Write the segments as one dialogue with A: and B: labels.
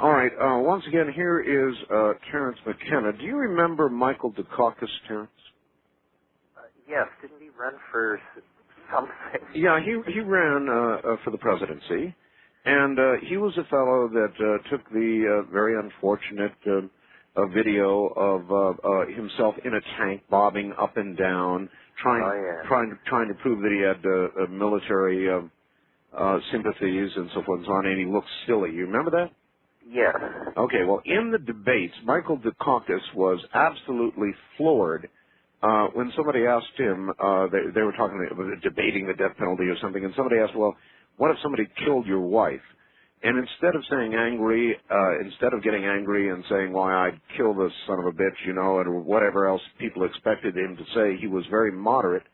A: All right. Once again, here is Terence McKenna. Do you remember Michael Dukakis, Terence?
B: Yes. Didn't he run for something?
A: Yeah, he ran for the presidency, and he was a fellow that took the very unfortunate video of himself in a tank bobbing up and down, trying to prove that he had military sympathies and so forth and so on, and he looked silly. You remember that?
B: Yes.
A: Okay, well, in the debates, Michael Dukakis was absolutely floored when somebody asked him, they were debating the death penalty or something, and somebody asked, well, what if somebody killed your wife? And instead of saying angry, instead of getting angry and saying, why, I'd kill this son of a bitch, you know, or whatever else people expected him to say, he was very moderate,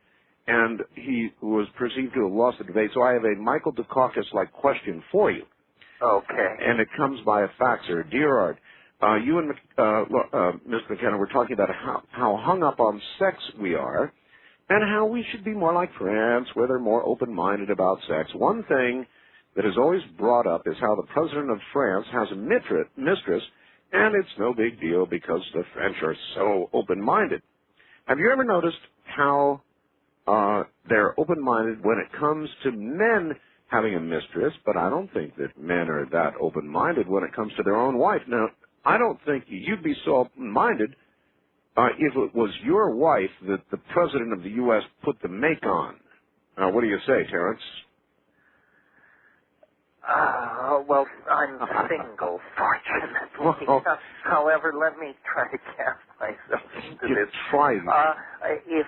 A: and he was perceived to have lost the debate. So I have a Michael Dukakis-like question for you.
B: Okay.
A: And it comes by a faxer. Dear Art, you and Ms. McKenna were talking about how hung up on sex we are and how we should be more like France, where they're more open-minded about sex. One thing that is always brought up is how the president of France has a mistress, and it's no big deal because the French are so open-minded. Have you ever noticed how they're open-minded when it comes to men having a mistress, but I don't think that men are that open-minded when it comes to their own wife. Now, I don't think you'd be so open-minded if it was your wife that the president of the U.S. put the make on. What do you say, Terence?
B: Well, I'm single, fortunately.
A: Well,
B: however, let me try to cast myself into this.
A: Try.
B: If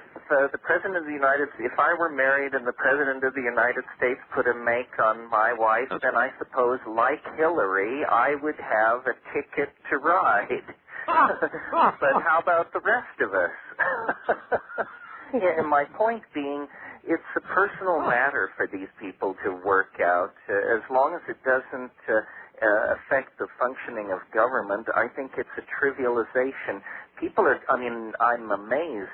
B: the President of the United States, if I were married and the President of the United States put a make on my wife, then I suppose, like Hillary, I would have a ticket to ride. But how about the rest of us? Yeah, and my point being, it's a personal matter for these people to work out. As long as it doesn't affect the functioning of government, I think it's a trivialization. I'm amazed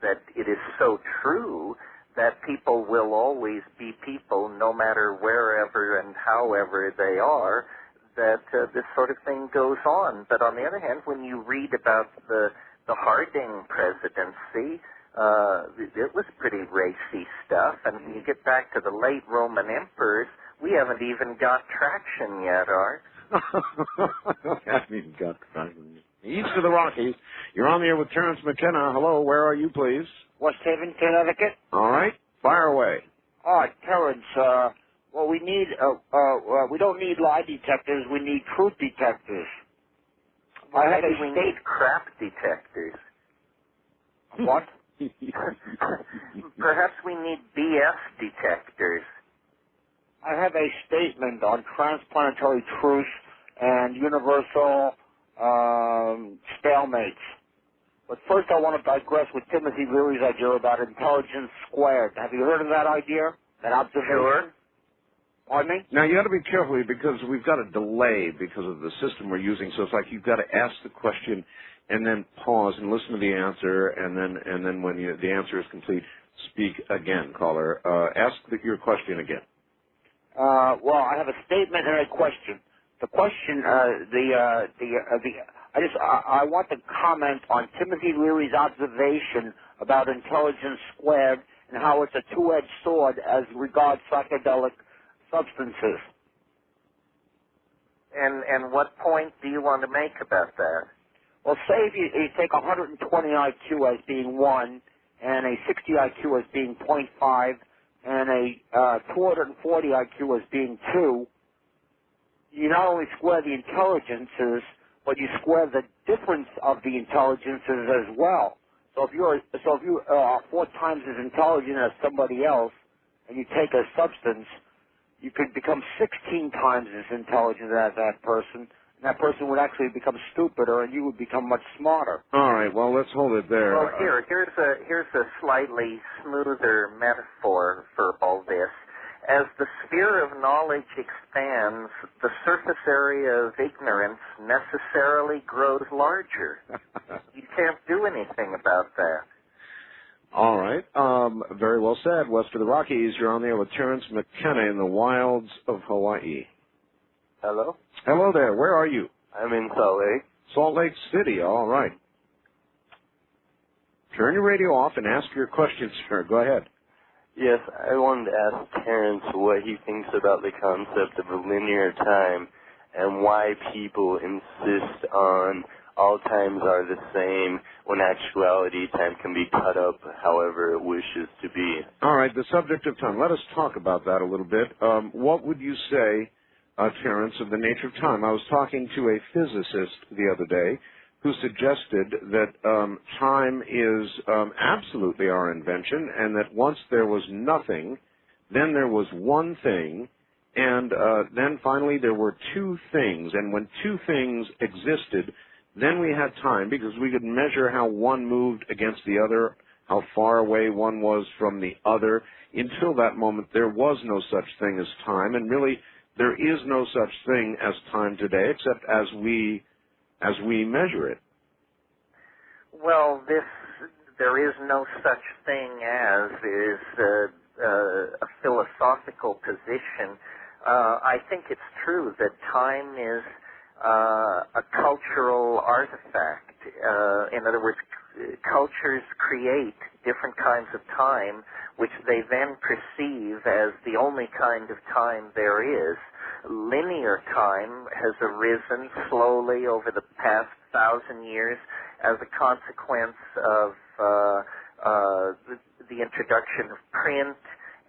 B: that it is so true that people will always be people no matter wherever and however they are, that this sort of thing goes on. But on the other hand, when you read about the Harding presidency, it was pretty racy stuff. And when you get back to the late Roman emperors, we haven't even got traction yet, Art.
A: Haven't even got traction. East of the Rockies. You're on the air with Terence McKenna. Hello, where are you, please?
C: West Haven, Connecticut.
A: All right, fire away.
C: All right, Terence. Well, we need. We don't need lie detectors. We need truth detectors.
B: Well, we need crap detectors.
C: What?
B: Perhaps we need BS detectors.
C: I have a statement on transplanetary truth and universal stalemates. But first I want to digress with Timothy Leary's idea about intelligence squared. Have you heard of that idea? That observation?
B: Sure.
C: Pardon me?
A: Now, you got to be careful because we've got a delay because of the system we're using. So it's like you've got to ask the question and then pause and listen to the answer, and then when the answer is complete, speak again, caller. Ask your question again.
C: Well, I have a statement and a question. The question, I want to comment on Timothy Leary's observation about intelligence squared and how it's a two-edged sword as regards psychedelic substances.
B: And what point do you want to make about that?
C: Well, say if you take 120 IQ as being 1 and a 60 IQ as being 0.5 and a 240 IQ as being 2, you not only square the intelligences, but you square the difference of the intelligences as well. So if you are 4 times as intelligent as somebody else, and you take a substance, you could become 16 times as intelligent as that person. And that person would actually become stupider, and you would become much smarter.
A: All right. Well, let's hold it there.
B: Well, here's a slightly smoother metaphor for all this. As the sphere of knowledge expands, the surface area of ignorance necessarily grows larger. You can't do anything about that.
A: All right. Very well said. West of the Rockies, you're on there with Terence McKenna in the wilds of Hawaii.
D: Hello?
A: Hello there. Where are you?
D: I'm in Salt Lake.
A: Salt Lake City. All right. Turn your radio off and ask your questions, sir. Go ahead.
D: Yes, I wanted to ask Terence what he thinks about the concept of a linear time and why people insist on all times are the same when actuality time can be cut up however it wishes to be.
A: All right, the subject of time. Let us talk about that a little bit. What would you say, Terence, of the nature of time? I was talking to a physicist the other day who suggested that time is absolutely our invention, and that once there was nothing, then there was one thing, and then finally there were two things, and when two things existed, then we had time because we could measure how one moved against the other, how far away one was from the other. Until that moment, there was no such thing as time, and really there is no such thing as time today except as we measure it.
B: Well, there is no such thing as is a philosophical position. I think it's true that time is a cultural artifact. In other words, cultures create different kinds of time, which they then perceive as the only kind of time there is. Linear time has arisen slowly over the past 1,000 years as a consequence of the introduction of print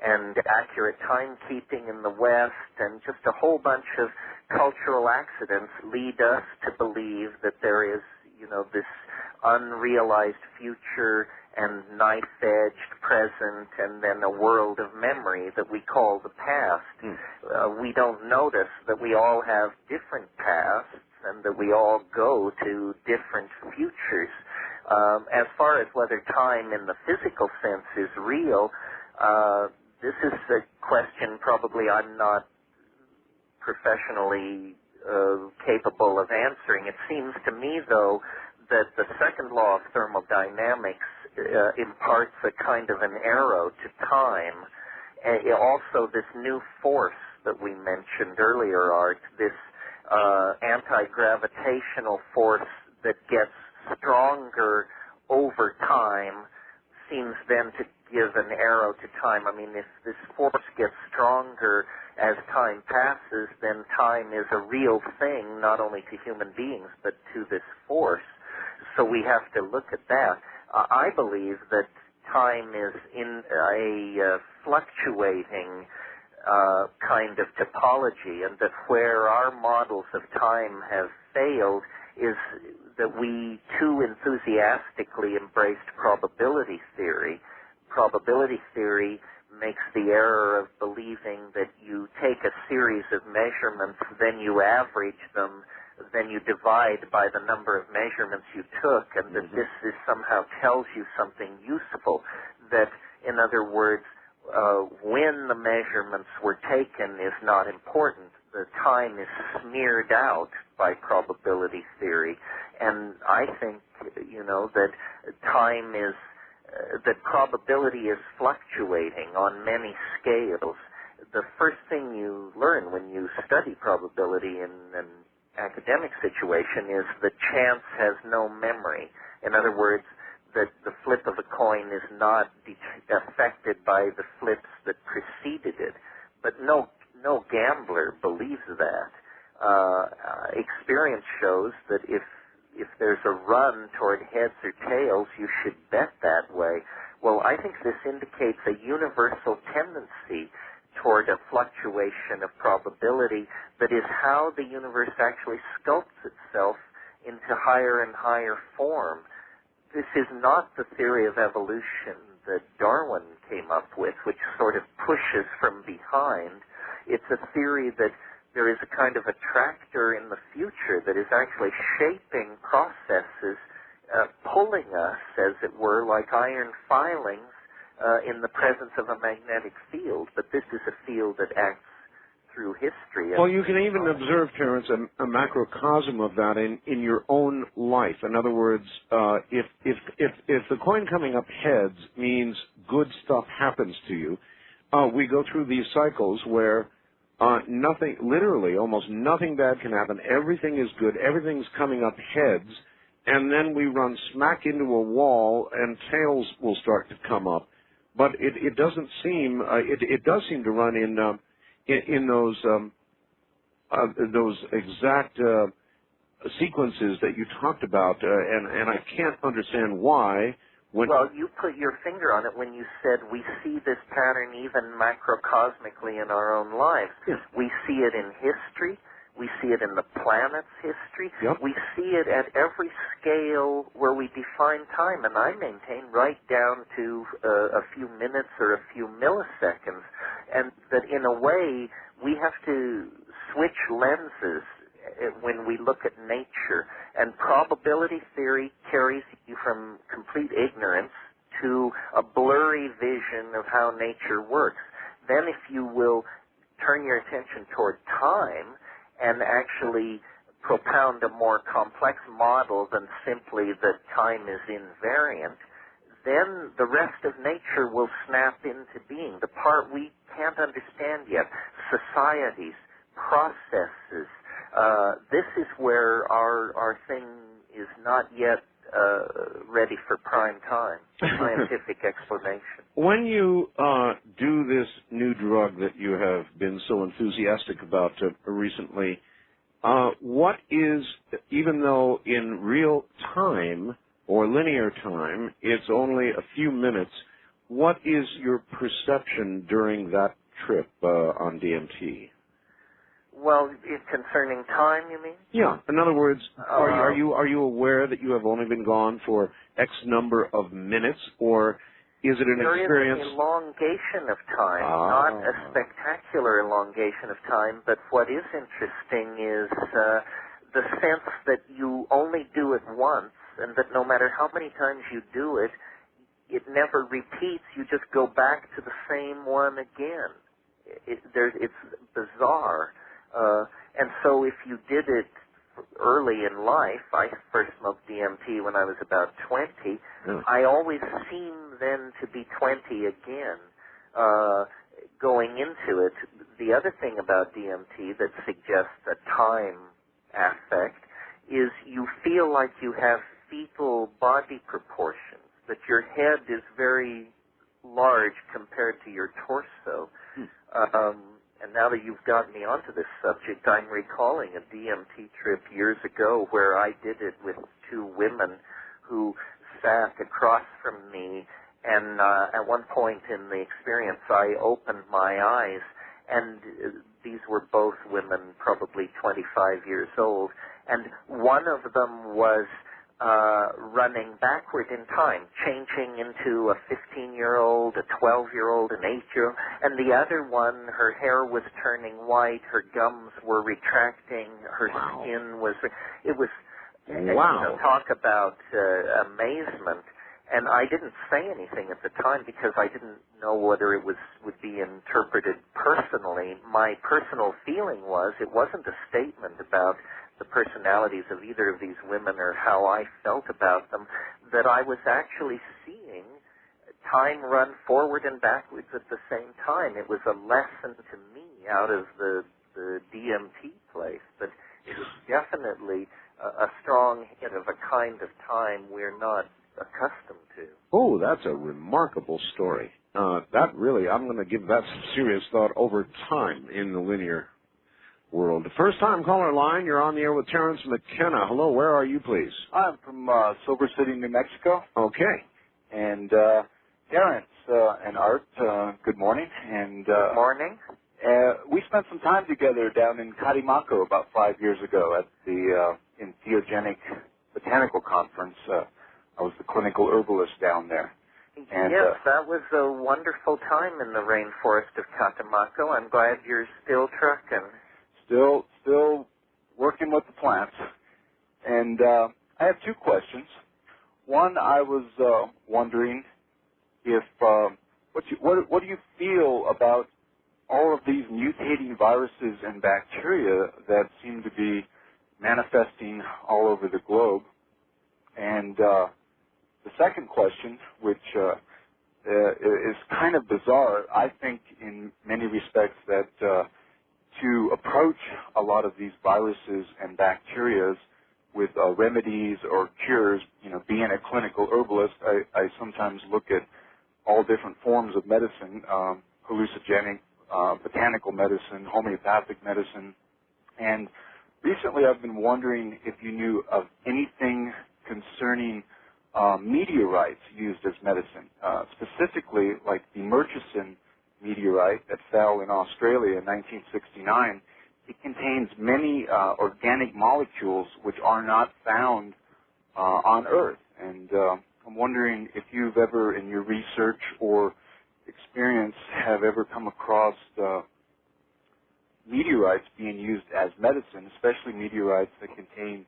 B: and accurate timekeeping in the West, and just a whole bunch of cultural accidents lead us to believe that there is, this unrealized future and knife-edged present, and then a world of memory that we call the past. We don't notice that we all have different pasts and that we all go to different futures. As far as whether time in the physical sense is real, this is a question probably I'm not professionally capable of answering. It seems to me, though, that the second law of thermodynamics imparts a kind of an arrow to time. Also, this new force that we mentioned earlier, Art, this anti-gravitational force that gets stronger over time, seems then to give an arrow to time. I mean, if this force gets stronger as time passes, then time is a real thing, not only to human beings, but to this force. So we have to look at that. I believe that time is in a fluctuating kind of topology, and that where our models of time have failed is that we too enthusiastically embraced probability theory. Probability theory makes the error of believing that you take a series of measurements, then you average them, then you divide by the number of measurements you took, and that this somehow tells you something useful. That, in other words, when the measurements were taken is not important. The time is smeared out by probability theory. And I think, that time is, that probability is fluctuating on many scales. The first thing you learn when you study probability in an academic situation is that chance has no memory. In other words, that the flip of a coin is not affected by the flips that preceded it. But no gambler believes that. Experience shows that if there's a run toward heads or tails, you should bet that way. Well, I think this indicates a universal tendency toward a fluctuation of probability that is how the universe actually sculpts itself into higher and higher form. This is not the theory of evolution that Darwin came up with, which sort of pushes from behind. It's a theory that there is a kind of attractor in the future that is actually shaping processes, pulling us, as it were, like iron filings in the presence of a magnetic field. But this is a field that acts through history.
A: Well, you can even observe, Terence, a macrocosm of that in your own life. In other words, if the coin coming up heads means good stuff happens to you, we go through these cycles where nothing, literally, almost nothing bad can happen. Everything is good. Everything's coming up heads. And then we run smack into a wall and tails will start to come up. But it doesn't seem, it does seem to run in those exact sequences that you talked about, and I can't understand why.
B: Well, you put your finger on it when you said we see this pattern even macrocosmically in our own lives.
A: Yes.
B: We see it in history. We see it in the planet's history.
A: Yep.
B: We see it at every scale where we define time, and I maintain right down to a few minutes or a few milliseconds, and that in a way we have to switch lenses when we look at nature. And probability theory carries you from complete ignorance to a blurry vision of how nature works. Then if you will turn your attention toward time and actually propound a more complex model than simply that time is invariant, then the rest of nature will snap into being. The part we can't understand yet, societies, processes, this is where our thing is not yet ready for prime time, scientific explanation.
A: When you do this new drug that you have been so enthusiastic about recently, what is, even though in real time or linear time it's only a few minutes, what is your perception during that trip on DMT?
B: Well, concerning time, you mean?
A: Yeah. In other words, are you aware that you have only been gone for X number of minutes, or is it an experience?
B: There is an elongation of time, not a spectacular elongation of time, but what is interesting is the sense that you only do it once, and that no matter how many times you do it, it never repeats. You just go back to the same one again. It's bizarre. And so if you did it early in life, I first smoked DMT when I was about 20, I always seem then to be 20 again going into it. The other thing about DMT that suggests a time aspect is you feel like you have fetal body proportions, that your head is very large compared to your torso. And now that you've got me onto this subject, I'm recalling a DMT trip years ago where I did it with two women who sat across from me, and at one point in the experience I opened my eyes, and these were both women probably 25 years old, and one of them was running backward in time, changing into a 15-year-old, a 12-year-old, an 8-year-old, and the other one, her hair was turning white, her gums were retracting, her skin was, it was, talk about amazement. And I didn't say anything at the time because I didn't know whether it would be interpreted personally. My personal feeling was it wasn't a statement about the personalities of either of these women or how I felt about them, that I was actually seeing time run forward and backwards at the same time. It was a lesson to me out of the DMT place, but it was definitely a strong hit of a kind of time we're not accustomed to.
A: Oh, that's a remarkable story. That really, I'm going to give that some serious thought over time in the linear world. The first time caller line, you're on the air with Terence McKenna. Hello, where are you, please?
E: I'm from Silver City, New Mexico.
A: Okay.
E: And Terence and Art, good morning. And
B: good morning.
E: We spent some time together down in Catemaco about 5 years ago at the Entheogenic Botanical Conference. I was the clinical herbalist down there.
B: And, yes, that was a wonderful time in the rainforest of Catemaco. I'm glad you're still trucking.
E: Still working with the plants. And I have two questions. One, I was wondering if what do you feel about all of these mutating viruses and bacteria that seem to be manifesting all over the globe? And the second question, which is kind of bizarre, I think in many respects that to approach a lot of these viruses and bacteria with remedies or cures. Being a clinical herbalist, I sometimes look at all different forms of medicine, hallucinogenic, botanical medicine, homeopathic medicine. And recently I've been wondering if you knew of anything concerning meteorites used as medicine, specifically like the Murchison meteorite that fell in Australia in 1969. It contains many organic molecules which are not found on Earth. And I'm wondering if you've ever, in your research or experience, have ever come across meteorites being used as medicine, especially meteorites that contain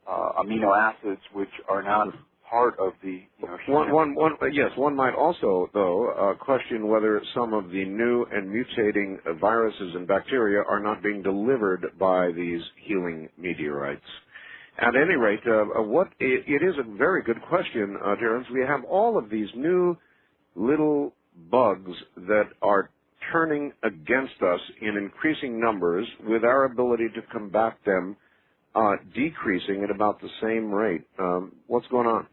E: amino acids which are not part of the
A: One might also, though, question whether some of the new and mutating viruses and bacteria are not being delivered by these healing meteorites. At any rate, it is a very good question, Terence. We have all of these new little bugs that are turning against us in increasing numbers, with our ability to combat them decreasing at about the same rate. What's going on?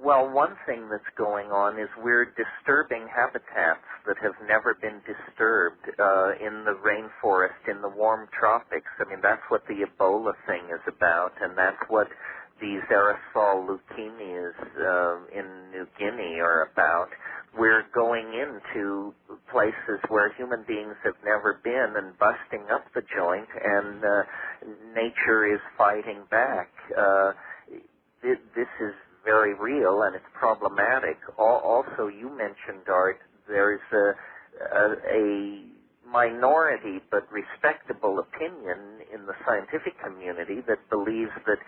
B: Well, one thing that's going on is we're disturbing habitats that have never been disturbed in the rainforest, in the warm tropics. I mean, that's what the Ebola thing is about, and that's what these aerosol leukemias in New Guinea are about. We're going into places where human beings have never been and busting up the joint, and nature is fighting back. This is very real, and it's problematic. Also, you mentioned, Art, there's a minority but respectable opinion in the scientific community that believes that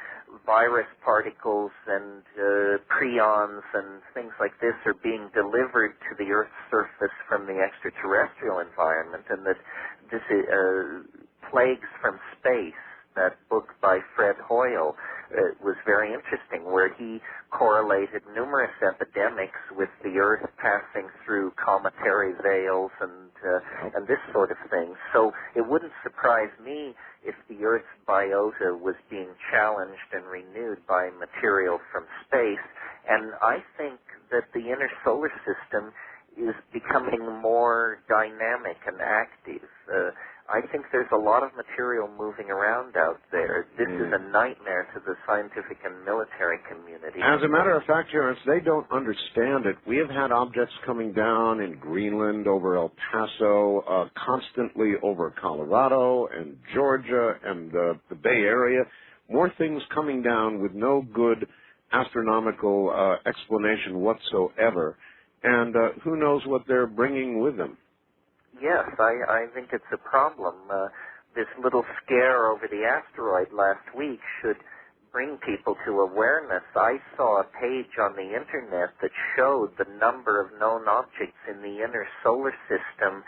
B: virus particles and prions and things like this are being delivered to the Earth's surface from the extraterrestrial environment, and that this is Plagues from Space, that book by Fred Hoyle, was very interesting, where he correlated numerous epidemics with the Earth passing through cometary veils and this sort of thing. So it wouldn't surprise me if the Earth's biota was being challenged and renewed by material from space. And I think that the inner solar system is becoming more dynamic and active. I think there's a lot of material moving around out there. This is a nightmare to the scientific and military community.
A: As a matter of fact, Terence, they don't understand it. We have had objects coming down in Greenland, over El Paso, constantly over Colorado and Georgia and the Bay Area. More things coming down with no good astronomical explanation whatsoever. And who knows what they're bringing with them.
B: Yes, I think it's a problem. This little scare over the asteroid last week should bring people to awareness. I saw a page on the Internet that showed the number of known objects in the inner solar system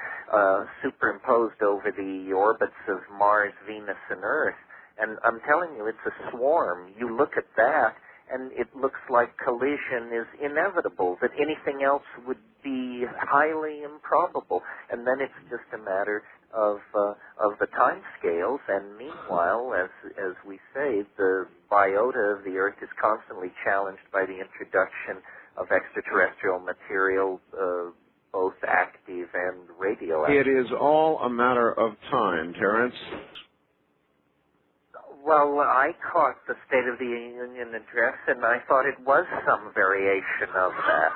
B: superimposed over the orbits of Mars, Venus, and Earth. And I'm telling you, it's a swarm. You look at that, and it looks like collision is inevitable, that anything else would be highly improbable. And then it's just a matter of the time scales. And meanwhile, as we say, the biota of the Earth is constantly challenged by the introduction of extraterrestrial material, both active and radioactive.
A: It is all a matter of time, Terence.
B: Well, I caught the State of the Union address, and I thought it was some variation of that.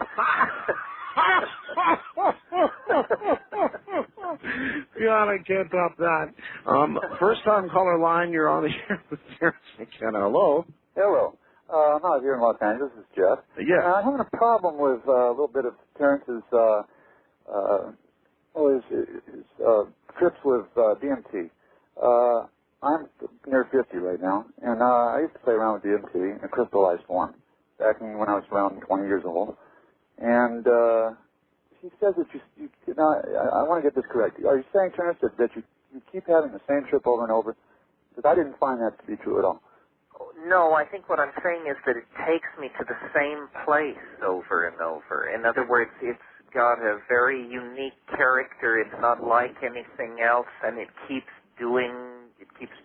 A: God, I can't top that. First-time caller line, you're on the air with Terence Mckenna. Hello.
F: Hello. I'm out here in Los Angeles. This is Jeff.
A: Yeah.
F: I'm having a problem with a little bit of Terence's his trips with DMT. I'm near 50 right now, and I used to play around with DMT in a crystallized form back when I was around 20 years old. And he says that you now, I want to get this correct. Are you saying, Terence, that you keep having the same trip over and over? Because I didn't find that to be true at all.
B: No, I think what I'm saying is that it takes me to the same place over and over. In other words, it's got a very unique character. It's not like anything else, and it keeps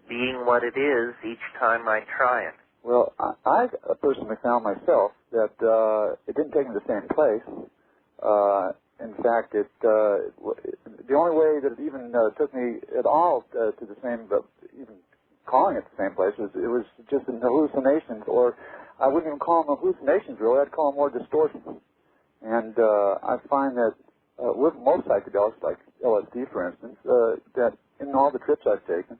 B: being what it is each time I try it.
F: Well, I personally found myself that it didn't take me to the same place. In fact, the only way that it even took me at all to the same, even calling it the same place, was it was just an hallucinations, or I wouldn't even call them hallucinations really. I'd call them more distortions. And I find that with most psychedelics, like LSD, for instance, that in all the trips I've taken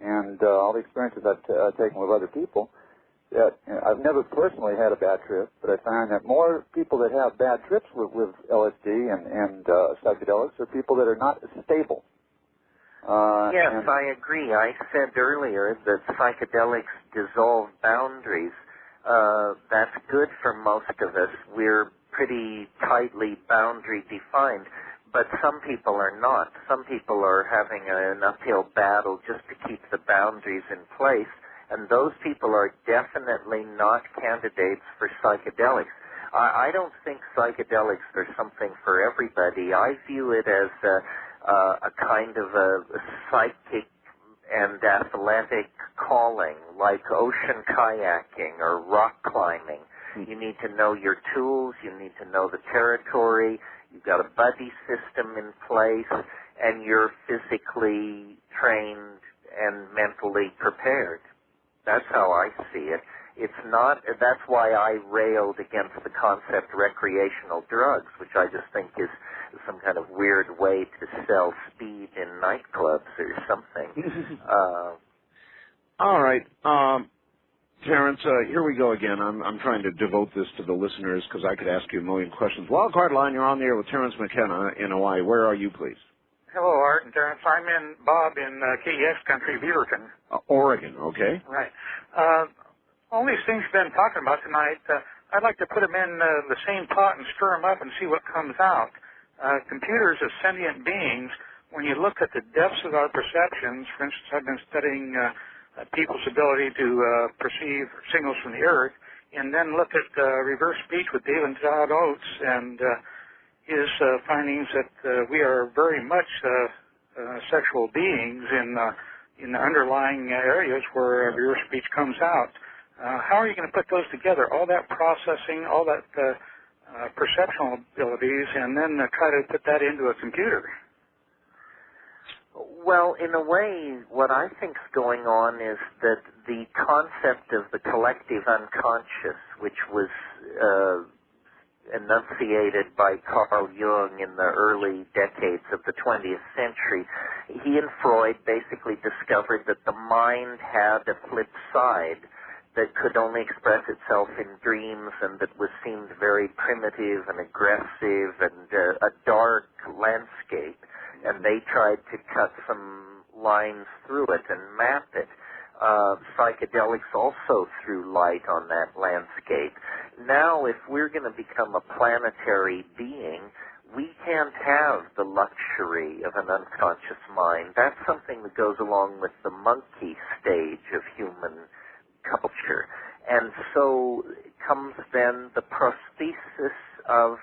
F: and all the experiences I've taken with other people, that I've never personally had a bad trip, but I find that more people that have bad trips with LSD and psychedelics are people that are not stable.
B: Yes, I agree. I said earlier that psychedelics dissolve boundaries. That's good for most of us. We're pretty tightly boundary defined, but some people are not. Some people are having an uphill battle just to keep the boundaries in place, and those people are definitely not candidates for psychedelics. I don't think psychedelics are something for everybody. I view it as a kind of a psychic and athletic calling, like ocean kayaking or rock climbing. You need to know your tools, you need to know the territory, you've got a buddy system in place, and you're physically trained and mentally prepared. That's how I see it. It's not, that's why I railed against the concept recreational drugs, which I just think is some kind of weird way to sell speed in nightclubs or something.
A: All right. Terence, here we go again. I'm trying to devote this to the listeners because I could ask you a million questions. Wildcard line, you're on the air with Terence Mckenna in Hawaii. Where are you, please?
G: Hello, Art and Terence. I'm Bob in KEX country, Beaverton.
A: Oregon, okay.
G: Right. All these things you've been talking about tonight, I'd like to put them in the same pot and stir them up and see what comes out. Computers as sentient beings, when you look at the depths of our perceptions, for instance, I've been studying people's ability to perceive signals from the Earth, and then look at reverse speech with David Todd Oates and his findings that we are very much sexual beings in the underlying areas where reverse speech comes out. How are you going to put those together, all that processing, all that perceptual abilities, and then try to put that into a computer?
B: Well, in a way, what I think's going on is that the concept of the collective unconscious, which was enunciated by Carl Jung in the early decades of the 20th century, he and Freud basically discovered that the mind had a flip side that could only express itself in dreams and that seemed very primitive and aggressive and a dark landscape. And they tried to cut some lines through it and map it. Psychedelics also threw light on that landscape. Now, if we're going to become a planetary being, we can't have the luxury of an unconscious mind. That's something that goes along with the monkey stage of human culture. And so comes then the prosthesis of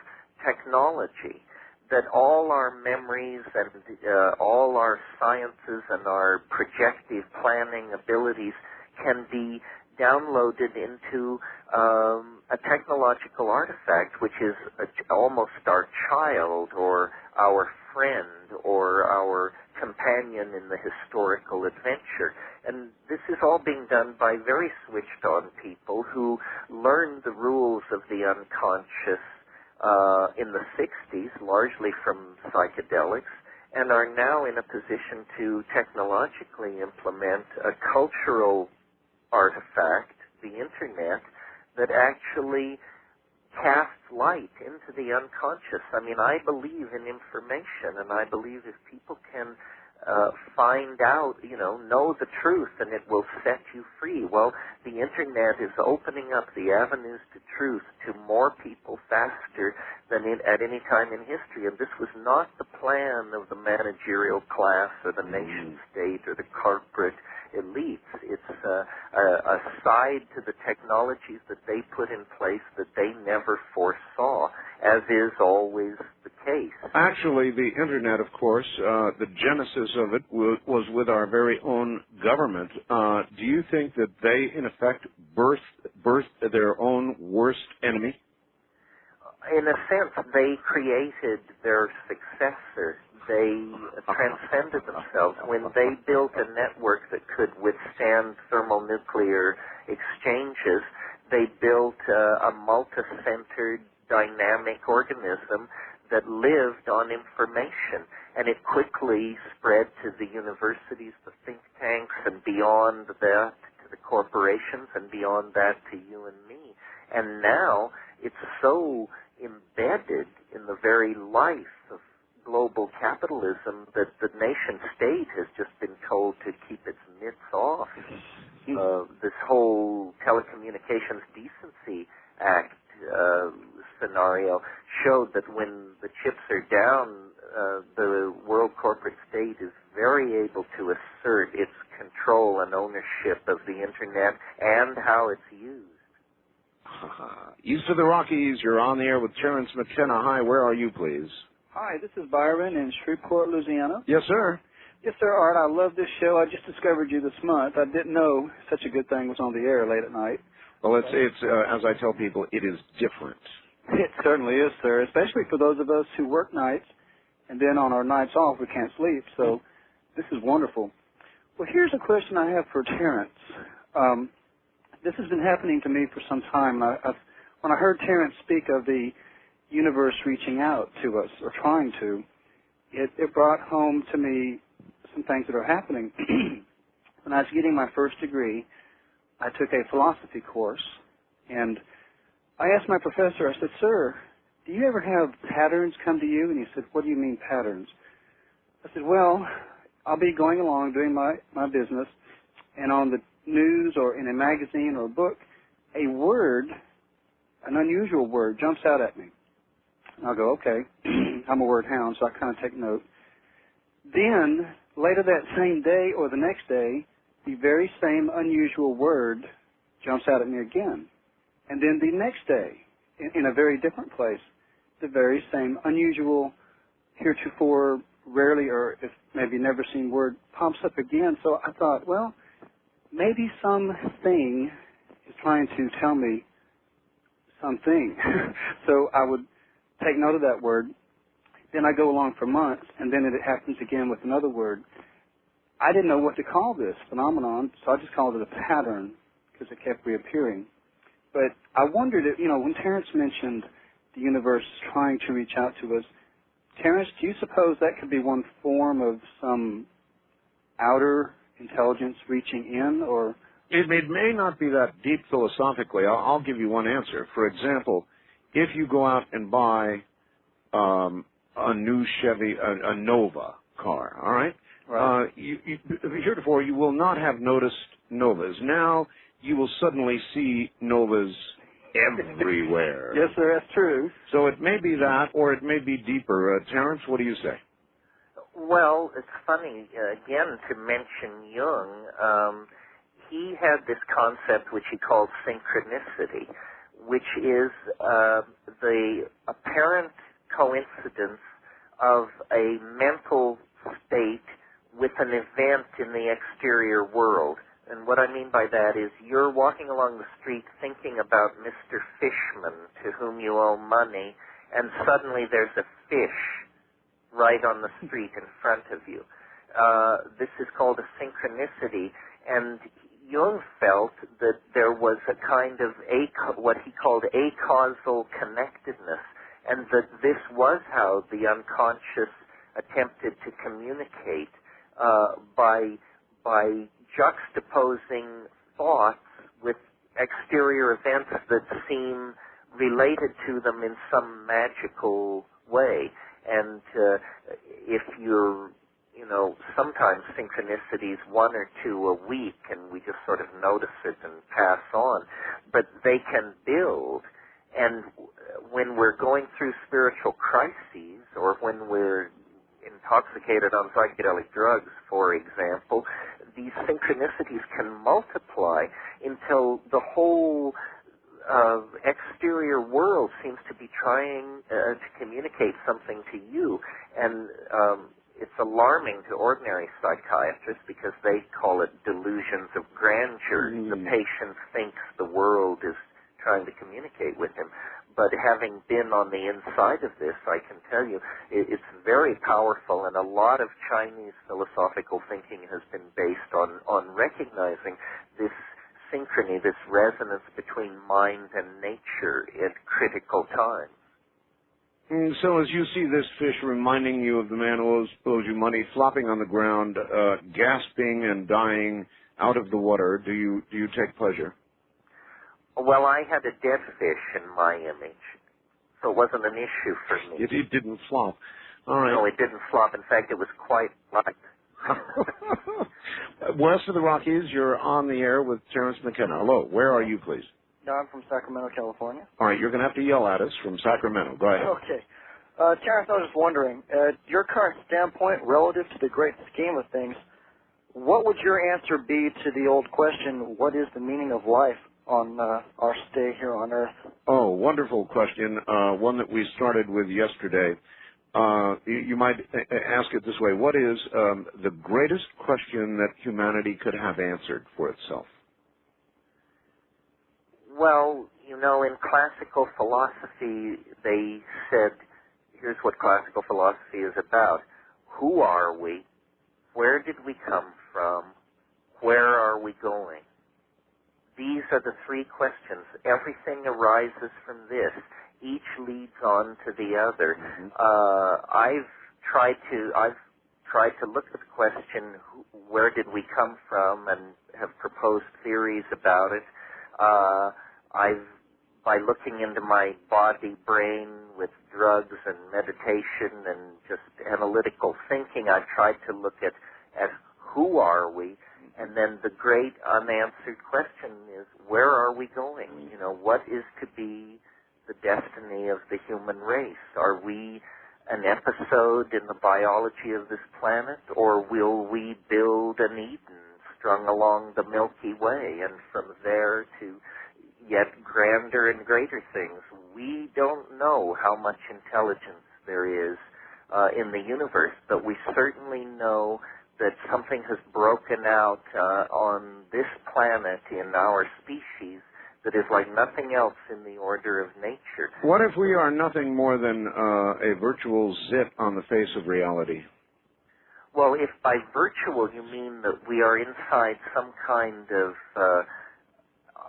B: technology, that all our memories and all our sciences and our projective planning abilities can be downloaded into a technological artifact, which is almost our child or our friend or our companion in the historical adventure. And this is all being done by very switched-on people who learned the rules of the unconscious in the 60s, largely from psychedelics, and are now in a position to technologically implement a cultural artifact, the Internet, that actually casts light into the unconscious. I mean, I believe in information, and I believe if people can find out, know the truth, and it will set you free. Well, the Internet is opening up the avenues to truth to more people faster than at any time in history. And this was not the plan of the managerial class or the nation state or the corporate elites. It's a side to the technologies that they put in place that they never foresaw, as is always the case.
A: Actually, the Internet, of course, the genesis of it was with our very own government. Do you think that they, in effect, birthed their own worst enemy?
B: In a sense, they created their successor. They transcended themselves. When they built a network that could withstand thermonuclear exchanges, they built a multi-centered, dynamic organism that lived on information. And it quickly spread to the universities, the think tanks, and beyond that to the corporations, and beyond that to you and me. And now it's so embedded in the very life of global capitalism that the nation state has just been told to keep its mitts off. This whole Telecommunications Decency Act scenario showed that when the chips are down, the world corporate state is very able to assert its control and ownership of the Internet and how it's used.
A: East of the Rockies, you're on the air with Terence McKenna. Hi, where are you, please?
H: Hi, this is Byron in Shreveport, Louisiana.
A: Yes, sir.
H: Yes, sir, Art. I love this show. I just discovered you this month. I didn't know such a good thing was on the air late at night.
A: Well, it's as I tell people, it is different.
H: It certainly is, sir, especially for those of us who work nights, and then on our nights off we can't sleep. So this is wonderful. Well, here's a question I have for Terence. This has been happening to me for some time. When I heard Terence speak of the universe reaching out to us, or trying to, it brought home to me some things that are happening. When I was getting my first degree, I took a philosophy course, and I asked my professor, I said, "Sir, do you ever have patterns come to you?" And he said, "What do you mean patterns?" I said, "Well, I'll be going along doing my business, and on the news or in a magazine or a book, a word, an unusual word, jumps out at me. And I'll go, okay, I'm a word hound, so I kind of take note. Then, later that same day or the next day, the very same unusual word jumps out at me again. And then the next day, in a very different place, the very same unusual, heretofore rarely or if maybe never seen word pops up again. So I thought, well, maybe something is trying to tell me something. So I would take note of that word. Then I go along for months, and then it happens again with another word. I didn't know what to call this phenomenon, so I just called it a pattern because it kept reappearing. But I wondered if, when Terence mentioned the universe trying to reach out to us, Terence, do you suppose that could be one form of some outer intelligence reaching in, or?
A: It may not be that deep philosophically. I'll give you one answer. For example, if you go out and buy a new Chevy, a Nova car, all right?
H: Right.
A: Heretofore, you will not have noticed Novas. Now, you will suddenly see Novas everywhere.
H: Yes, sir, that's true.
A: So it may be that, or it may be deeper. Terence, what do you say?
B: Well, it's funny, again, to mention Jung. He had this concept which he called synchronicity, which is the apparent coincidence of a mental state with an event in the exterior world. And what I mean by that is you're walking along the street thinking about Mr. Fishman, to whom you owe money, and suddenly there's a fish right on the street in front of you. This is called a synchronicity, and Jung felt that there was a kind of what he called acausal connectedness, and that this was how the unconscious attempted to communicate by juxtaposing thoughts with exterior events that seem related to them in some magical way. And if you're, sometimes synchronicities one or two a week, and we just sort of notice it and pass on, but they can build. And when we're going through spiritual crises, or when we're intoxicated on psychedelic drugs, for example, these synchronicities can multiply until the whole exterior world seems to be trying to communicate something to you, and it's alarming to ordinary psychiatrists because they call it delusions of grandeur. The patient thinks the world is trying to communicate with him. But having been on the inside of this, I can tell you it's very powerful, and a lot of Chinese philosophical thinking has been based on recognizing this synchrony, this resonance between mind and nature at critical times.
A: So as you see this fish reminding you of the man who owes you money, flopping on the ground, gasping and dying out of the water, do you take pleasure?
B: Well, I had a dead fish in my image, so it wasn't an issue for me.
A: It didn't flop. All right.
B: No, it didn't flop. In fact, it was quite light.
A: West of the Rockies, you're on the air with Terence Mckenna. Hello. Where are you, please?
I: No, I'm from Sacramento, California.
A: All right, you're going to have to yell at us from Sacramento. Go ahead.
I: Okay. Terence, I was just wondering, your current standpoint relative to the great scheme of things, what would your answer be to the old question, what is the meaning of life on our stay here on Earth?
A: Oh, wonderful question. One that we started with yesterday. You might ask it this way. What is the greatest question that humanity could have answered for itself?
B: Well, you know, in classical philosophy, they said, here's what classical philosophy is about. Who are we? Where did we come from? Where are we going? These are the three questions. Everything arises from this. Each leads on to the other. I've tried to look at the question, where did we come from, and have proposed theories about it. By looking into my body, brain with drugs and meditation and just analytical thinking, I've tried to look at who are we, and then the great unanswered question is, where are we going? You know, what is to be the destiny of the human race? Are we an episode in the biology of this planet, or will we build an Eden strung along the Milky Way, and from there to yet grander and greater things? We don't know how much intelligence there is in the universe, but we certainly know that something has broken out on this planet in our species that is like nothing else in the order of nature.
A: What if we are nothing more than a virtual zit on the face of reality?
B: Well, if by virtual you mean that we are inside some kind of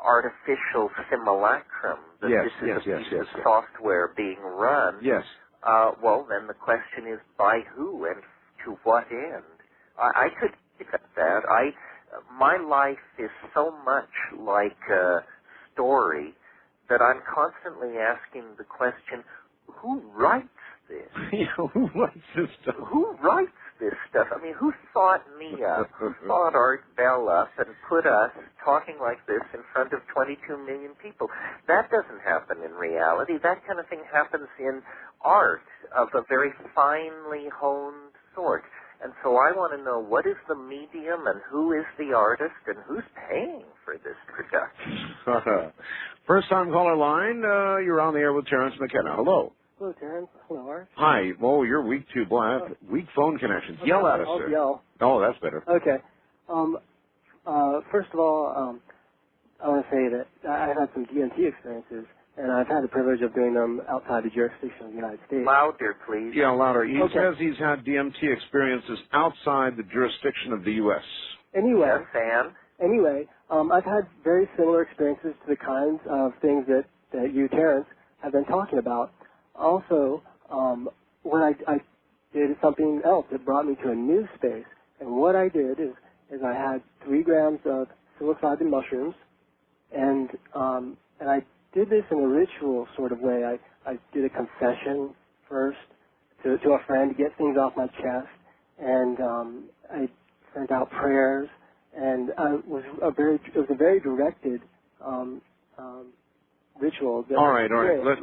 B: artificial simulacrum, that
A: yes,
B: this is
A: yes,
B: a piece of software being run,
A: yes.
B: Well, then the question is, by who and to what end? I could accept that. My life is so much like a story that I'm constantly asking the question, who writes this?
A: Who writes this stuff?
B: Who writes this stuff? I mean, who thought me up? Who thought Art Bell up and put us talking like this in front of 22 million people? That doesn't happen in reality. That kind of thing happens in art of a very finely honed sort. And so I want to know, what is the medium and who is the artist and who's paying for this production?
A: First time caller line, you're on the air with Terence Mckenna. Hello.
J: Hello, Terence. Hello, Art.
A: Hi. Oh, you're weak too. Boy, I have weak phone connections.
J: Okay,
A: Yell at us,
J: I'll
A: sir.
J: Yell.
A: Oh, that's better.
J: Okay. First of all, I want to say that I've had some DMT experiences, and I've had the privilege of doing them outside the jurisdiction of the United States.
B: Louder, please.
A: Yeah, louder. He
J: Okay.
A: says he's had DMT experiences outside the jurisdiction of the U.S.
J: Anyway,
B: Yes, and?
J: Anyway, I've had very similar experiences to the kinds of things that you, Terence, have been talking about. Also, what I did something else that brought me to a new space. And what I did is I had 3 grams of psilocybin mushrooms, and I did this in a ritual sort of way. I did a confession first to a friend to get things off my chest, and I sent out prayers, and it was a very directed ritual.
A: All right.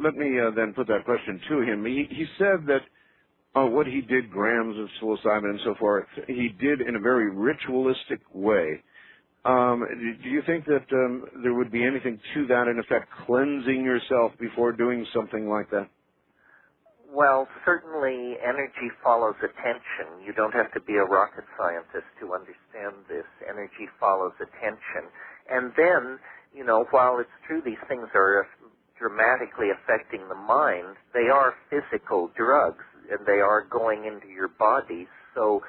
A: Let me then put that question to him. He said that what he did, grams of psilocybin and so forth, he did in a very ritualistic way. Do you think that there would be anything to that, in effect, cleansing yourself before doing something like that?
B: Well, certainly energy follows attention. You don't have to be a rocket scientist to understand this. Energy follows attention. And then, you know, while it's true these things are dramatically affecting the mind, they are physical drugs, and they are going into your body. So,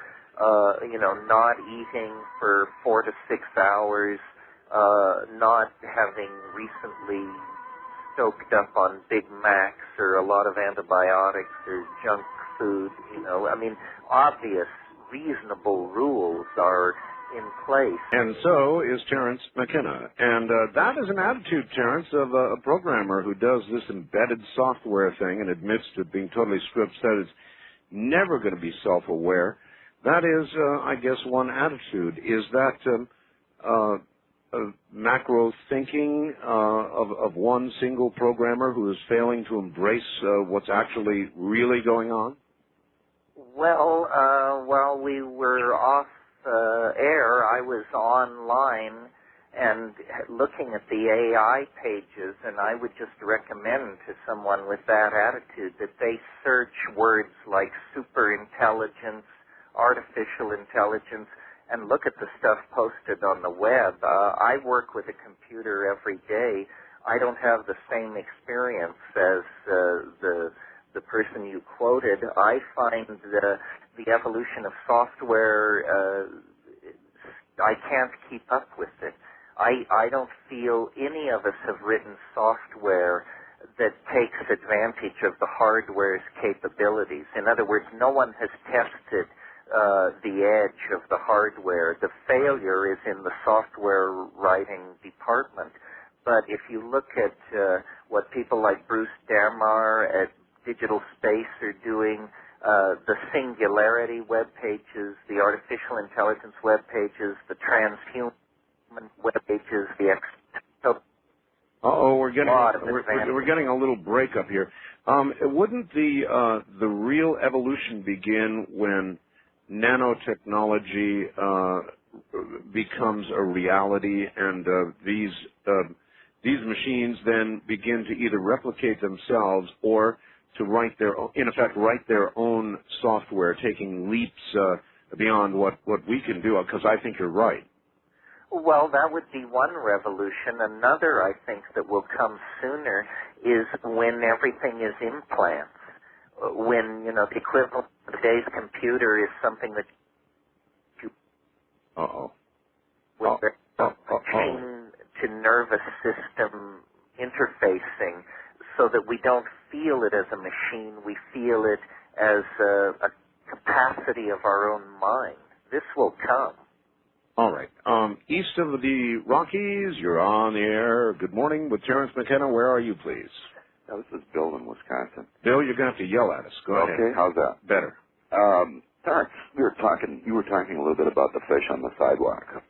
B: you know, not eating for 4 to 6 hours, not having recently stoked up on Big Macs or a lot of antibiotics or junk food, you know. I mean, obvious, reasonable rules are in place.
A: And so is Terence McKenna. And that is an attitude, Terence, of a programmer who does this embedded software thing and admits to being totally script-set is never going to be self-aware. That is, I guess, one attitude. Is that macro thinking of one single programmer who is failing to embrace what's actually really going on?
B: Well, while we were off air, I was online and looking at the AI pages, and I would just recommend to someone with that attitude that they search words like superintelligence, artificial intelligence, and look at the stuff posted on the web. I work with a computer every day. I don't have the same experience as the person you quoted. I find the evolution of software, I can't keep up with it. I don't feel any of us have written software that takes advantage of the hardware's capabilities. In other words, no one has tested the edge of the hardware. The failure is in the software writing department. But if you look at what people like Bruce Damar at Digital Space are doing, the Singularity web pages, the artificial intelligence web pages, the transhuman web pages, the
A: we're getting a little breakup here. Wouldn't the real evolution begin when nanotechnology becomes a reality, and these machines then begin to either replicate themselves or to write their own software, taking leaps beyond what we can do? Because I think you're right.
B: Well, that would be one revolution. Another, I think, that will come sooner is when everything is implants. When, you know, the equivalent of today's computer is something that you chain to nervous system interfacing, so that we don't feel it as a machine, we feel it as a capacity of our own mind. This will come.
A: All right. East of the Rockies, you're on the air. Good morning with Terence McKenna. Where are you, please?
K: Now, this is Bill in Wisconsin.
A: Bill, you're going to have to yell at us. Go ahead.
K: Okay, how's that?
A: Better.
K: Terence, you were talking a little bit about the fish on the sidewalk.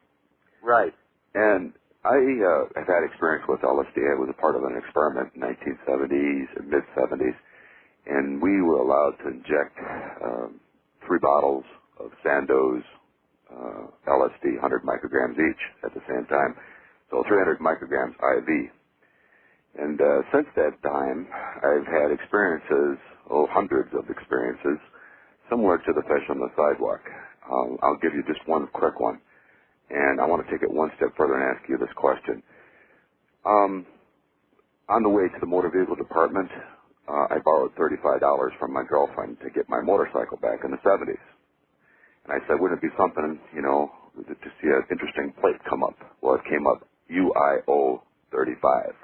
B: Right.
K: And I have had experience with LSD. I was a part of an experiment in the 1970s and mid-70s, and we were allowed to inject 3 bottles of Sandoz LSD, 100 micrograms each at the same time, so 300 micrograms IV. And since that time, I've had experiences, hundreds of experiences, similar to the fish on the sidewalk. I'll give you just one quick one, and I want to take it one step further and ask you this question. On the way to the motor vehicle department, I borrowed $35 from my girlfriend to get my motorcycle back in the 70s. And I said, wouldn't it be something, you know, to see an interesting plate come up? Well, it came up UIO 35.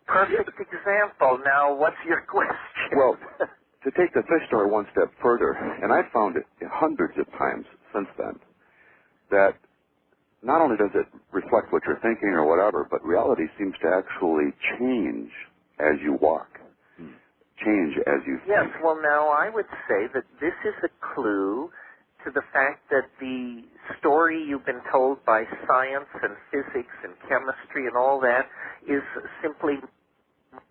B: Perfect example. Now, what's your question?
K: Well, to take the fish story one step further, and I've found it hundreds of times since then, that not only does it reflect what you're thinking or whatever, but reality seems to actually change as you walk. Change as you think.
B: Yes, well, now, I would say that this is a clue to the fact that the story you've been told by science and physics and chemistry and all that is simply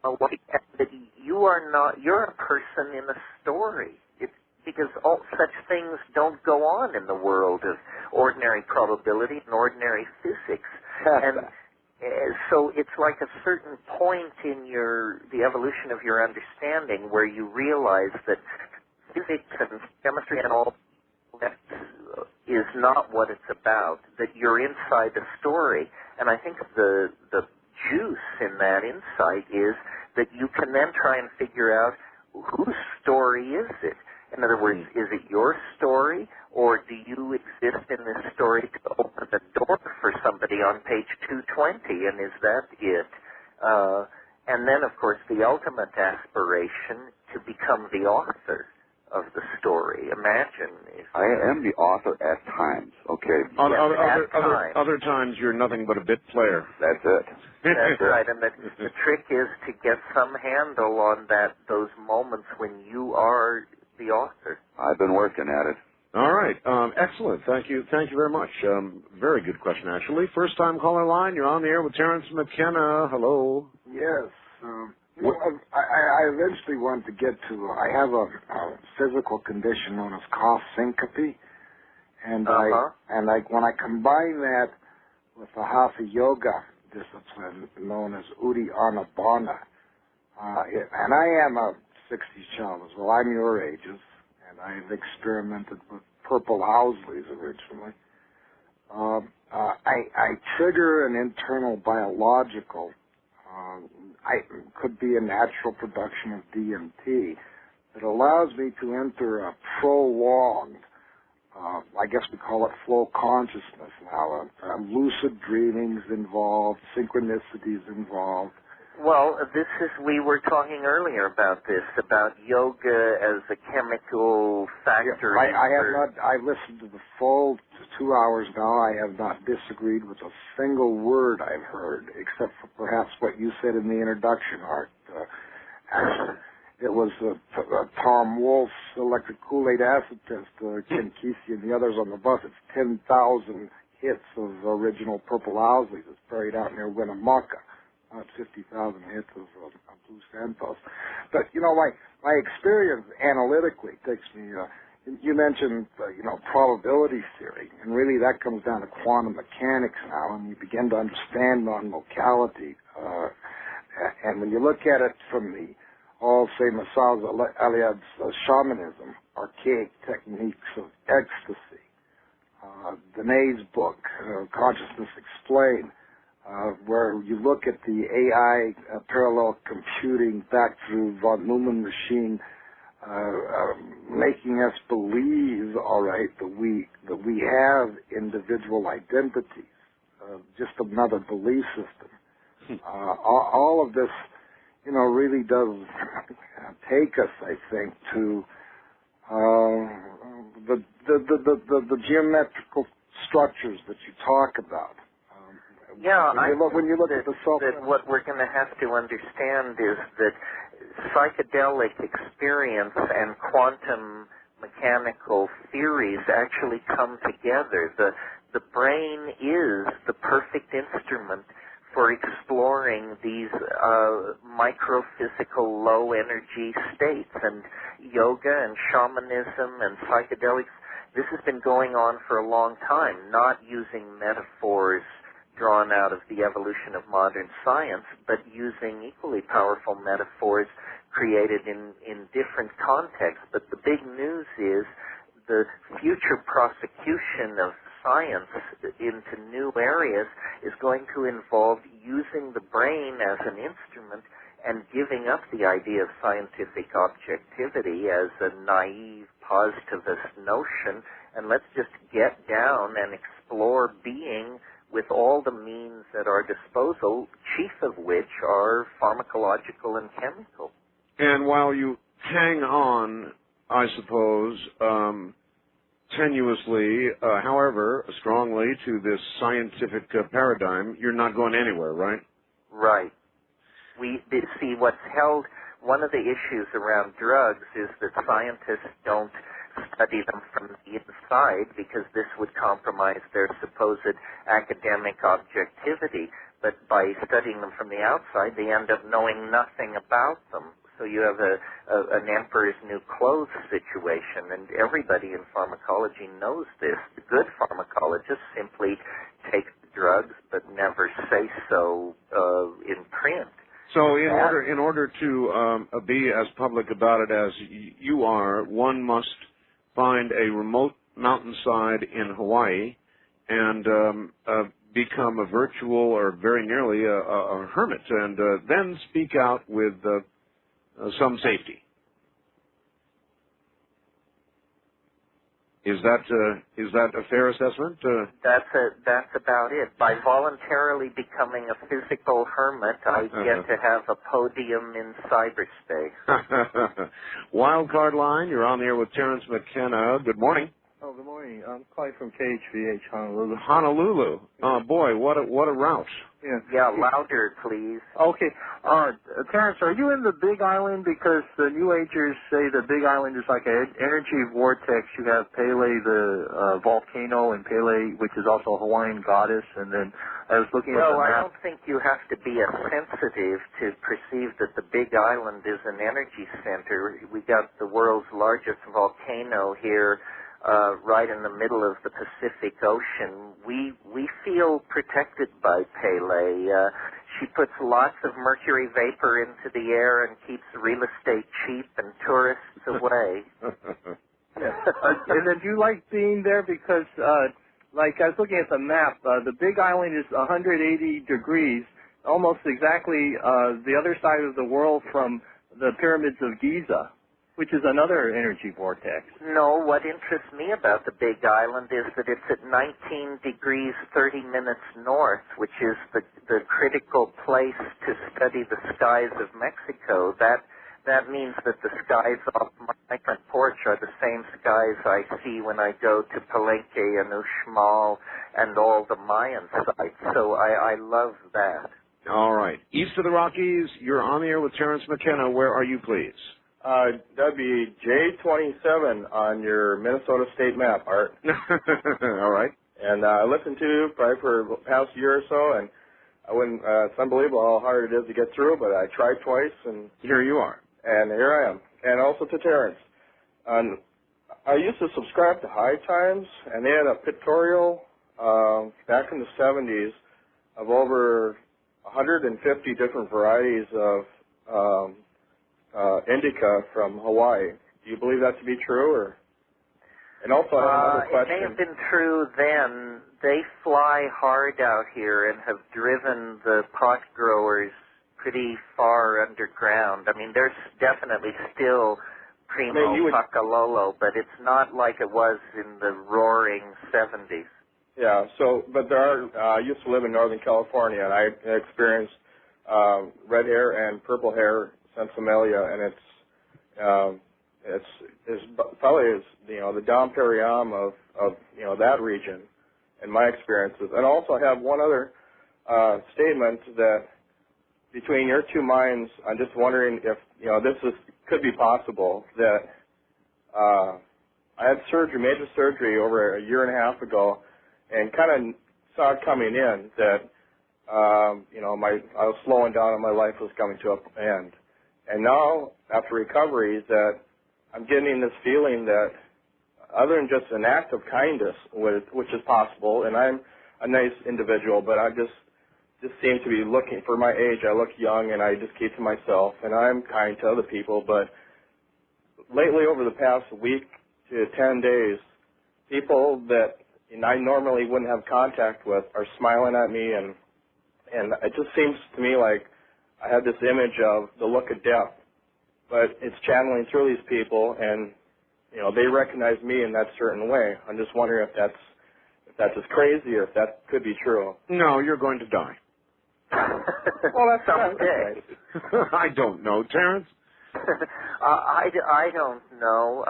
B: that you're a person in a story. It's because all such things don't go on in the world of ordinary probability and ordinary physics. And so it's like a certain point in the evolution of your understanding where you realize that physics and chemistry and all that is not what it's about, that you're inside the story. And I think the juice in that insight is that you can then try and figure out whose story is it. In other words, is it your story, or do you exist in this story to open the door for somebody on page 220, and is that it? And then, of course, the ultimate aspiration to become the author of the story. Imagine.
K: I am the author at times, okay?
A: Other times you're nothing but a bit player.
K: That's it.
B: That's right, and the trick is to get some handle on those moments when you are the author.
K: I've been working at it.
A: All right. Excellent. Thank you very much. Very good question, actually. First time caller line. You're on the air with Terence Mckenna. Hello.
L: Yes. I eventually want to get to, I have a physical condition known as cough syncope. And when I combine that with a hatha yoga discipline known as Uddiyana Bandha, and I am a 60s child as well. I'm your ages, and I've experimented with purple Housley's originally. I trigger an internal biological, could be a natural production of DMT that allows me to enter a prolonged, I guess we call it flow consciousness now. Lucid dreamings involved, synchronicities involved.
B: Well, we were talking earlier about yoga as a chemical factor.
L: I listened to the full 2 hours now. I have not disagreed with a single word I've heard, except for perhaps what you said in the introduction, Art. It was Tom Wolfe's electric Kool-Aid acid test, Ken Kesey and the others on the bus. It's 10,000 hits of original Purple Housley's. It's buried out near Winnemucca. Not 50,000 hits of Blue Santos. But, my experience analytically takes me, you mentioned, probability theory, and really that comes down to quantum mechanics now, and you begin to understand non-locality. And when you look at it from the, say, Masaz Aliad's shamanism, archaic techniques of ecstasy, Dene's book, Consciousness Explained, where you look at the AI parallel computing back through von Neumann machine, making us believe, all right, that we have individual identities, just another belief system. All of this, really does take us, I think, to the geometrical structures that you talk about.
B: Yeah,
L: when you look at the self,
B: that what we're going to have to understand is that psychedelic experience and quantum mechanical theories actually come together. The brain is the perfect instrument for exploring these microphysical low-energy states. And yoga and shamanism and psychedelics, this has been going on for a long time, not using metaphors drawn out of the evolution of modern science, but using equally powerful metaphors created in different contexts. But the big news is the future prosecution of science into new areas is going to involve using the brain as an instrument and giving up the idea of scientific objectivity as a naive positivist notion, and let's just get down and explore being with all the means at our disposal, chief of which are pharmacological and chemical.
A: And while you hang on, I suppose, tenuously, however, strongly to this scientific paradigm, you're not going anywhere, right?
B: Right. We see what's held, one of the issues around drugs is that scientists don't study them from the inside because this would compromise their supposed academic objectivity. But by studying them from the outside, they end up knowing nothing about them. So you have an emperor's new clothes situation, and everybody in pharmacology knows this. The good pharmacologists simply take the drugs but never say so in print.
A: So in order to be as public about it as you are, one must find a remote mountainside in Hawaii and become a virtual or very nearly a hermit, and then speak out with some safety. Is that a fair assessment?
B: That's about it. By voluntarily becoming a physical hermit, I get to have a podium in cyberspace.
A: Wild card line, you're on the air with Terence Mckenna. Good morning.
M: Oh, good morning. I'm calling from KHVH, Honolulu.
A: Honolulu. Oh boy, what a route.
B: Yeah, louder, please.
M: Okay. Terence, are you in the Big Island? Because the New Agers say the Big Island is like an energy vortex. You have Pele, the volcano, and Pele, which is also a Hawaiian goddess. And then I was looking at the map.
B: Well, I don't think you have to be as sensitive to perceive that the Big Island is an energy center. We got the world's largest volcano here. Right in the middle of the Pacific Ocean. We feel protected by Pele. She puts lots of mercury vapor into the air and keeps real estate cheap and tourists away.
M: And then do you like being there? Because, like I was looking at the map, the Big Island is 180 degrees, almost exactly the other side of the world from the pyramids of Giza, which is another energy vortex.
B: No, what interests me about the Big Island is that it's at 19 degrees 30 minutes north, which is the critical place to study the skies of Mexico. That means that the skies off my front porch are the same skies I see when I go to Palenque and Uxmal and all the Mayan sites. So I love that.
A: All right. East of the Rockies, you're on the air with Terence Mckenna. Where are you, please?
N: That'd be J27 on your Minnesota state map, Art.
A: All right.
N: And I listened to you probably for the past year or so, and I wouldn't. It's unbelievable how hard it is to get through, but I tried twice, and
A: here you are.
N: And here I am. And also to Terence. I used to subscribe to High Times, and they had a pictorial back in the 70s of over 150 different varieties of indica from Hawaii. Do you believe that to be true, or? And also, I have another question.
B: It may have been true then. They fly hard out here and have driven the pot growers pretty far underground. I mean, there's definitely still primo Pakalolo, but it's not like it was in the roaring 70s.
N: Yeah. So, but there are. I used to live in Northern California, and I experienced red hair and purple hair Sensimilia, and it's probably the Dom Perignon of that region, in my experiences. And also I have one other statement that between your two minds, I'm just wondering if this could be possible that I had major surgery over a year and a half ago, and kind of saw it coming in that I was slowing down and my life was coming to an end. And now, after recovery, that I'm getting this feeling that other than just an act of kindness, which is possible, and I'm a nice individual, but I just seem to be looking, for my age, I look young, and I just keep to myself, and I'm kind to other people. But lately, over the past week to 10 days, people that I normally wouldn't have contact with are smiling at me, and it just seems to me like I have this image of the look of death, but it's channeling through these people, and they recognize me in that certain way. I'm just wondering if that's just crazy, or if that could be true.
A: No, you're going to die.
B: Well, that's someday.
A: I don't know, Terence.
B: I don't know.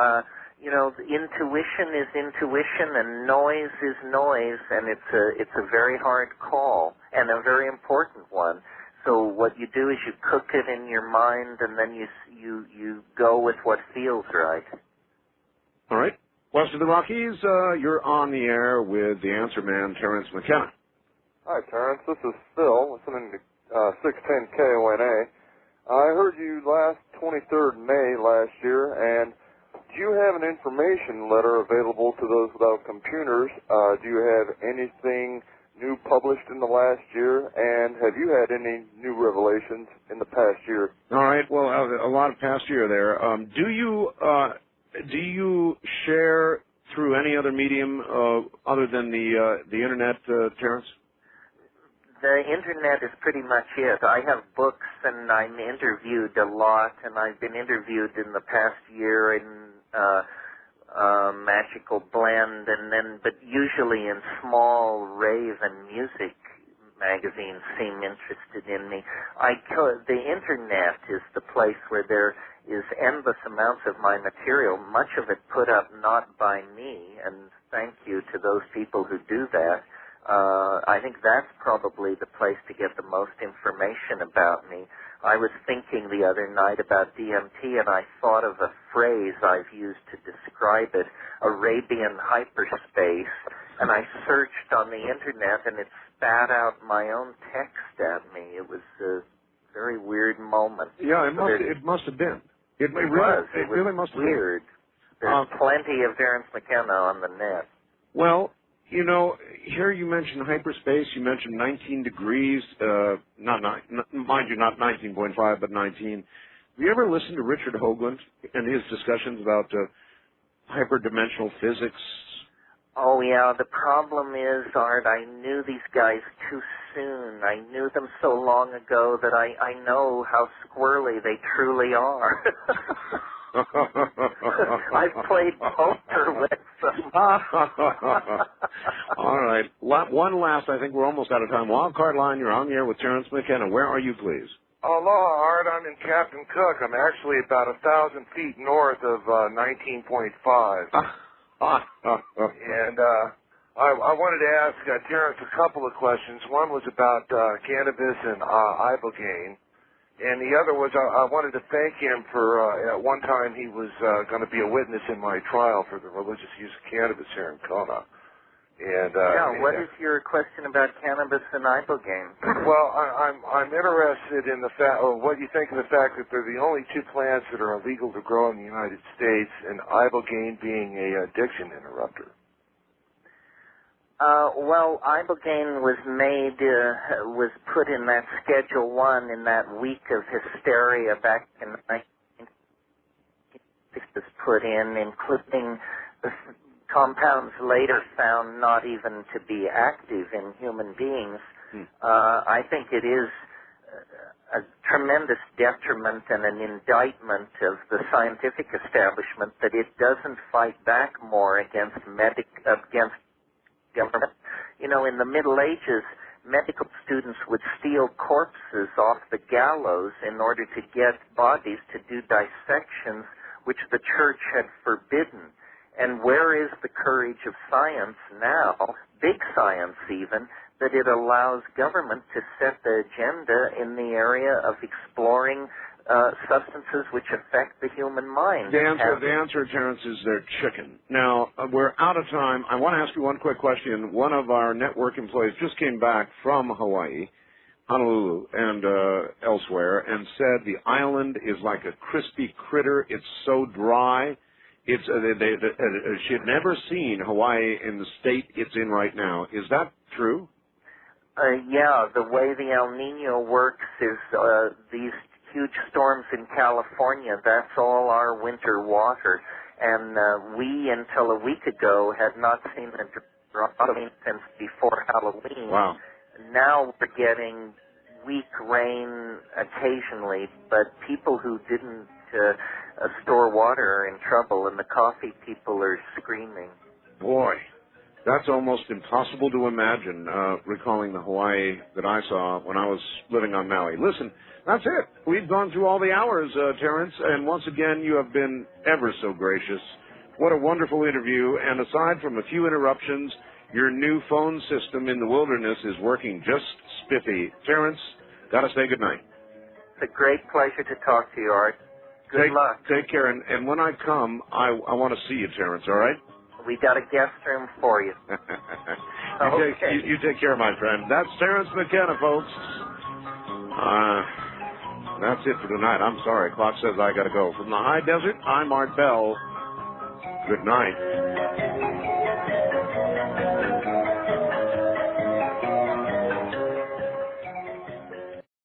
B: Intuition is intuition, and noise is noise, and it's a very hard call and a very important one. So what you do is you cook it in your mind, and then you go with what feels right.
A: All right. West of the Rockies, you're on the air with the answer man, Terence Mckenna.
O: Hi, Terence. This is Phil, listening to 610 KONA. I heard you last 23rd May last year, and do you have an information letter available to those without computers? Do you have anything new published in the last year, and have you had any new revelations in the past year?
A: All right. Well, a lot of past year there. Do you share through any other medium other than the internet, Terence?
B: The internet is pretty much it. I have books, and I'm interviewed a lot, and I've been interviewed in the past year in Magical Blend, but usually in small rave and music magazines seem interested in me. The internet is the place where there is endless amounts of my material, much of it put up not by me, and thank you to those people who do that. I think that's probably the place to get the most information about me. I was thinking the other night about DMT, and I thought of a phrase I've used to describe it, Arabian hyperspace, and I searched on the internet, and it spat out my own text at me. It was a very weird moment.
A: Yeah, it must have been. It really must have been.
B: Weird. There's plenty of Terence Mckenna on the net.
A: Well, you know, here you mentioned hyperspace. You mentioned 19 degrees. Mind you, not 19.5, but 19. Have you ever listened to Richard Hoagland and his discussions about hyperdimensional physics?
B: Oh, yeah. The problem is, Art, I knew these guys too soon. I knew them so long ago that I know how squirrely they truly are. I've played poker with them.
A: All right. One last. I think we're almost out of time. Wildcard line, you're on the air with Terence Mckenna. Where are you, please?
P: Aloha, Art. I'm in Captain Cook. I'm actually about 1,000 feet north of 19.5. And I wanted to ask Terence a couple of questions. One was about cannabis and ibogaine. And the other was I wanted to thank him for, at one time he was going to be a witness in my trial for the religious use of cannabis here in Kona. And
B: what is your question about cannabis and ibogaine?
P: Well, I'm interested in the fact, or what you think of the fact that they're the only two plants that are illegal to grow in the United States, and ibogaine being a addiction interrupter.
B: Well, ibogaine was put in that Schedule 1 in that week of hysteria back in 1960. Was put in, including the compounds later found not even to be active in human beings. I think it is a tremendous detriment and an indictment of the scientific establishment that it doesn't fight back more against government. You know, in the Middle Ages, medical students would steal corpses off the gallows in order to get bodies to do dissections, which the church had forbidden. And where is the courage of science now, big science even, that it allows government to set the agenda in the area of exploring substances which affect the human mind?
A: The answer, Terence, is they're chicken. Now, we're out of time. I want to ask you one quick question. One of our network employees just came back from Hawaii, Honolulu, and elsewhere, and said the island is like a crispy critter. It's so dry. She had never seen Hawaii in the state it's in right now. Is that true?
B: Yeah, the way the El Nino works is these huge storms in California, that's all our winter water. And we, until a week ago, had not seen a drop since before Halloween.
A: Wow.
B: Now we're getting weak rain occasionally, but people who didn't store water are in trouble, and the coffee people are screaming.
A: Boy, that's almost impossible to imagine, recalling the Hawaii that I saw when I was living on Maui. Listen, that's it. We've gone through all the hours, Terence, and once again, you have been ever so gracious. What a wonderful interview, and aside from a few interruptions, your new phone system in the wilderness is working just spiffy. Terence, gotta say goodnight.
B: It's a great pleasure to talk to you, Art. Good luck.
A: Take care, and when I come, I want to see you, Terence, all right?
B: We got a guest room for you.
A: You take care, my friend. That's Terence Mckenna, folks. That's it for tonight. I'm sorry. Clock says I got to go. From the high desert, I'm Art Bell. Good night.